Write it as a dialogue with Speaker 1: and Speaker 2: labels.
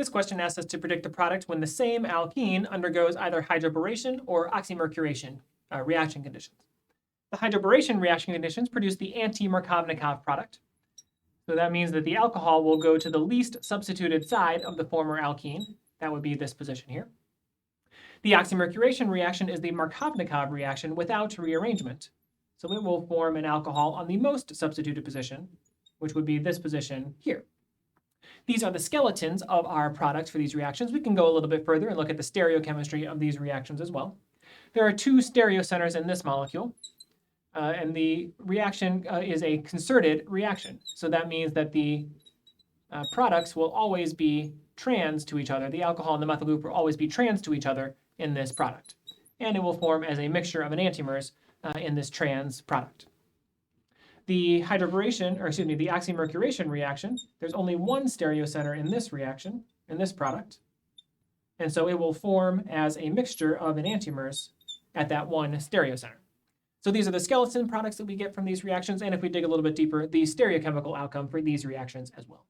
Speaker 1: This question asks us to predict the product when the same alkene undergoes either hydroboration or oxymercuration reaction conditions. The hydroboration reaction conditions produce the anti-Markovnikov product. So that means that the alcohol will go to the least substituted side of the former alkene. That would be this position here. The oxymercuration reaction is the Markovnikov reaction without rearrangement. So it will form an alcohol on the most substituted position, which would be this position here. These are the skeletons of our products for these reactions. We can go a little bit further and look at the stereochemistry of these reactions as well. There are two stereocenters in this molecule, and the reaction is a concerted reaction. So that means that the products will always be trans to each other. The alcohol and the methyl group will always be trans to each other in this product. And it will form as a mixture of enantiomers in this trans product. The the oxymercuration reaction, there's only one stereocenter in this reaction, in this product. And so it will form as a mixture of enantiomers at that one stereocenter. So these are the skeleton products that we get from these reactions, and if we dig a little bit deeper, the stereochemical outcome for these reactions as well.